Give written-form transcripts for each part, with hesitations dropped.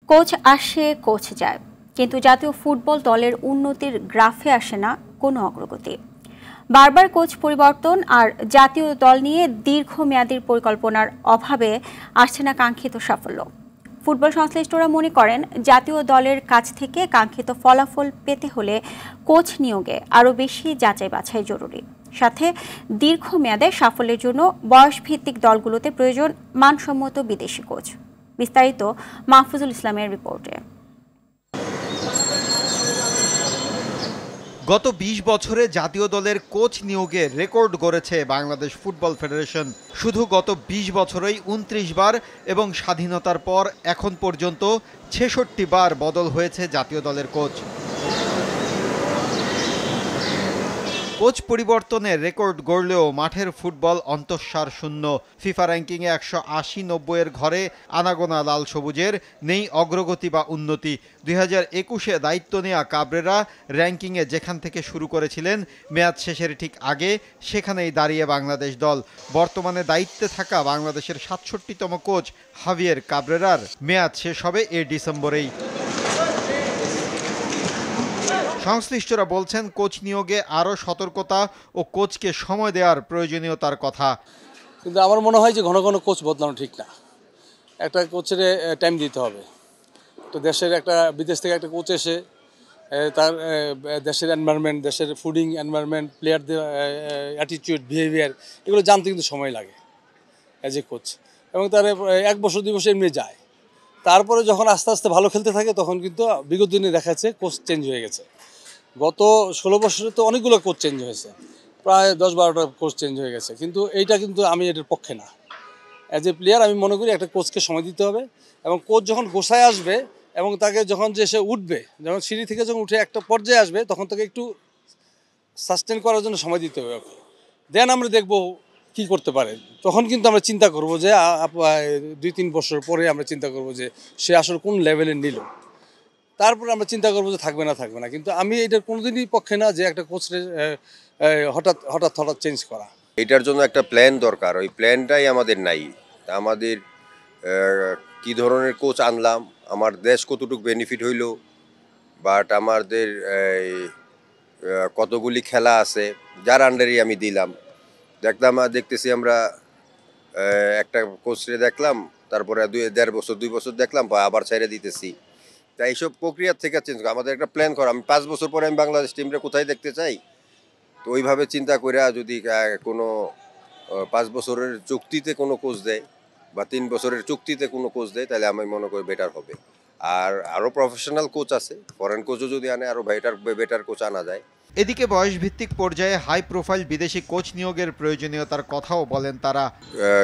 Coach আসে coach যায়, কিন্তু জাতীয় ফুটবল দলের উন্নতির গ্রাফে আসে না কোনো অগ্রগতি। বারবার কোচ পরিবর্তন আর জাতীয় দল নিয়ে দীর্ঘমেয়াদী পরিকল্পনার অভাবে আসছে না কাঙ্ক্ষিত সাফল্য। ফুটবল সংশ্লিষ্টরা মনে করেন, জাতীয় দলের কাছ থেকে কাঙ্ক্ষিত ফলাফল পেতে হলে কোচ নিয়োগে আরও বেশি যাচাই বাছাই জরুরি। সাথে দীর্ঘমেয়াদে সাফল্যের জন্য বয়সভিত্তিক দলগুলোতে প্রয়োজন মানসম্মত বিদেশি কোচ। বিস্তারিত মাহফুজুল ইসলামের রিপোর্টে। গত ২০ বছরে জাতীয় দলের কোচ নিয়োগে রেকর্ড গড়েছে বাংলাদেশ ফুটবল ফেডারেশন। শুধু গত ২০ বছরেই ২৯ বার এবং স্বাধীনতার পর এখন পর্যন্ত ৬৬ বার বদল হয়েছে জাতীয় দলের কোচ। কোচ পরিবর্তনের রেকর্ড গড়লেও মাঠের ফুটবল অন্তঃসার শূন্য। ফিফা র্যাঙ্কিংয়ে ১৮০-৯০ ঘরে আনাগোনা লাল সবুজের, নেই অগ্রগতি বা উন্নতি। ২০২১-এ দায়িত্ব নেওয়া কাবরেরা র্যাঙ্কিংয়ে যেখান থেকে শুরু করেছিলেন মেয়াদ শেষের ঠিক আগে, সেখানেই দাঁড়িয়ে বাংলাদেশ দল। বর্তমানে দায়িত্বে থাকা বাংলাদেশের ৬৭তম কোচ হাভিয়ের কাবরেরার মেয়াদ শেষ হবে এ ডিসেম্বরেই। সংশ্লিষ্টরা বলছেন, কোচ নিয়োগে আরও সতর্কতা ও কোচকে সময় দেওয়ার প্রয়োজনীয়তার কথা। কিন্তু আমার মনে হয় যে ঘন ঘন কোচ বদলানো ঠিক না। একটা কোচের টাইম দিতে হবে। তো দেশের বিদেশ থেকে একটা কোচ এসে তার দেশের এনভায়রনমেন্ট, দেশের ফুডিং এনভায়রনমেন্ট, প্লেয়ারদের অ্যাটিটিউড, বিহেভিয়ার, এগুলো জানতে কিন্তু সময় লাগে অ্যাজ এ কোচ। এবং তার ১ বছর ২ বছর এমনি যায়। তারপরে যখন আস্তে আস্তে ভালো খেলতে থাকে, তখন কিন্তু বিগত দিনে দেখা যাচ্ছে কোচ চেঞ্জ হয়ে গেছে। গত ১৬ বছরে তো অনেকগুলো কোচ চেঞ্জ হয়েছে, প্রায় ১০-১২টা কোচ চেঞ্জ হয়ে গেছে। কিন্তু এইটা কিন্তু আমি এটার পক্ষে না। অ্যাজ এ প্লেয়ার আমি মনে করি একটা কোচকে সময় দিতে হবে, এবং কোচ যখন গোছায় আসবে এবং তাকে যখন যে সে উঠবে, যখন সিঁড়ি থেকে যখন উঠে একটা পর্যায়ে আসবে, তখন তাকে একটু সাস্টেন করার জন্য সময় দিতে হবে। দেন আমরা দেখব কি করতে পারে। তখন কিন্তু আমরা চিন্তা করব যে ২-৩ বছর পরে আমরা চিন্তা করব যে সে আসলে কোন লেভেলে নিল। তারপরে আমরা চিন্তা করবো যে থাকবে না। কিন্তু আমি এটার কোনোদিনই পক্ষে না যে একটা কোচের হঠাৎ চেঞ্জ করা। এটার জন্য একটা প্ল্যান দরকার। ওই প্ল্যানটাই আমাদের নাই। আমাদের কি ধরনের কোচ আনলাম, আমার দেশ কতটুকু বেনিফিট হইল, বাট আমাদের কতগুলি খেলা আছে যার আন্ডারই আমি দিলাম। দেখতেছি আমরা একটা কোচরে দেখলাম, তারপরে ১.৫ বছর ২ বছর দেখলাম, আবার ছেড়ে দিতেছি। তাই এইসব প্রক্রিয়ার থেকে চেঞ্জ করা, আমাদের একটা প্ল্যান করা। আমি ৫ বছর পরে আমি বাংলাদেশ টিমটা কোথায় দেখতে চাই, তো ওইভাবে চিন্তা করে যদি কোনো ৫ বছরের চুক্তিতে কোনো কোচ দেয় বা ৩ বছরের চুক্তিতে কোনো কোচ দেয়, তাহলে আমি মনে করি বেটার হবে। আর আরও প্রফেশনাল কোচ আছে, ফরেন কোচও যদি আনে আরও বেটার কোচ আনা যায়। এদিকে বয়সভিত্তিক পর্যায়ে হাই প্রোফাইল বিদেশি কোচ নিয়োগের প্রয়োজনীয়তার কথাও বলেন তারা।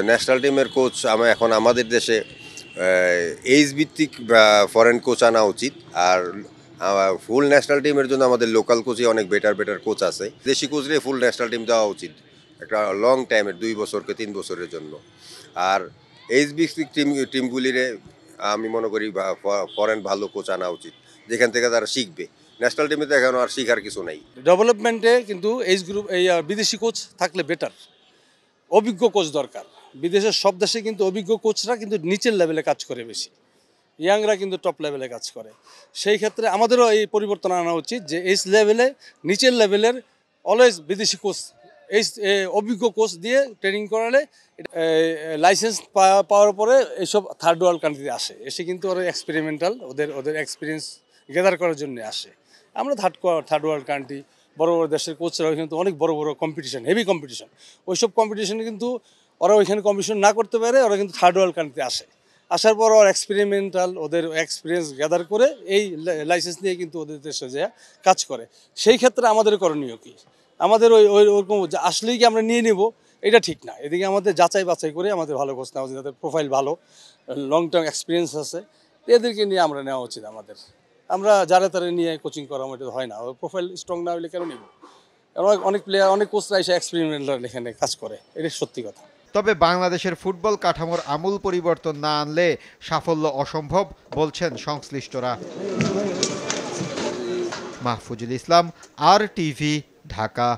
ন্যাশনাল টিমের কোচ এখন আমাদের দেশে এইজ ভিত্তিক ফরেন কোচ আনা উচিত। আর ফুল ন্যাশনাল টিমের জন্য আমাদের লোকাল কোচই অনেক বেটার কোচ আছে। দেশি কোচরে ফুল ন্যাশনাল টিম দেওয়া উচিত একটা লং টাইমের, 2 বছরকে 3 বছরের জন্য। আর এইজ ভিত্তিক টিমগুলিরে আমি মনে করি ফরেন ভালো কোচ আনা উচিত, যেখান থেকে তারা শিখবে। ন্যাশনাল টিমে তো এখন আর শিখার কিছু নাই। ডেভেলপমেন্টে কিন্তু এইজ গ্রুপ বিদেশি কোচ থাকলে বেটার। অভিজ্ঞ কোচ দরকার। বিদেশের সব দেশে কিন্তু অভিজ্ঞ কোচরা কিন্তু নিচের লেভেলে কাজ করে বেশি, ইয়াংরা কিন্তু টপ লেভেলে কাজ করে। সেই ক্ষেত্রে আমাদেরও এই পরিবর্তন আনা উচিত যে এই লেভেলে, নিচের লেভেলের অলওয়েজ বিদেশি কোচ, এই অভিজ্ঞ কোচ দিয়ে ট্রেনিং করালে লাইসেন্স পাওয়ার পরে এইসব থার্ড ওয়ার্ল্ড কান্ট্রিতে এসে কিন্তু ওরা এক্সপেরিমেন্টাল ওদের এক্সপিরিয়েন্স গ্যাদার করার জন্য আসে। আমরা থার্ড ওয়ার্ল্ড কান্ট্রি, বড় দেশের কোচরা কিন্তু অনেক বড় কম্পিটিশন, হেভি কম্পিটিশন। ওইসব কম্পিটিশনে কিন্তু ওরা ওইখানে কম্পিটিশন না করতে পারে, ওরা কিন্তু থার্ড ওয়ার্ল্ড কান্ট্রিতে আসার পর ওরা এক্সপেরিমেন্টাল ওদের এক্সপিরিয়েন্স গ্যাদার করে এই লাইসেন্স নিয়ে কিন্তু ওদের দেশে যে কাজ করে। সেই ক্ষেত্রে আমাদের করণীয় কি? আমাদের ওইরকম আসলেই কি আমরা নিয়ে নেব, এটা ঠিক না। এদিকে আমাদের যাচাই বাছাই করে আমাদের ভালো কোচ নেওয়া উচিত, যাদের প্রোফাইল ভালো, লং টার্ম এক্সপিরিয়েন্স আছে, এদেরকে নিয়ে আমরা নেওয়া উচিত আমাদের। আমরা যারা তারা নিয়ে কোচিং করা এটা হয় না। ওর প্রোফাইল স্ট্রং না হলে কেন নেব? অনেক প্লেয়ার, অনেক কোচরা এসে এক্সপেরিমেন্টাল এখানে কাজ করে, এটা সত্যি কথা। তবে বাংলাদেশের ফুটবল কাঠামোর আমূল পরিবর্তন না আনলে সাফল্য অসম্ভব বলছেন সংশ্লিষ্টরা। মাহফুজুল ইসলাম, RTV, ঢাকা।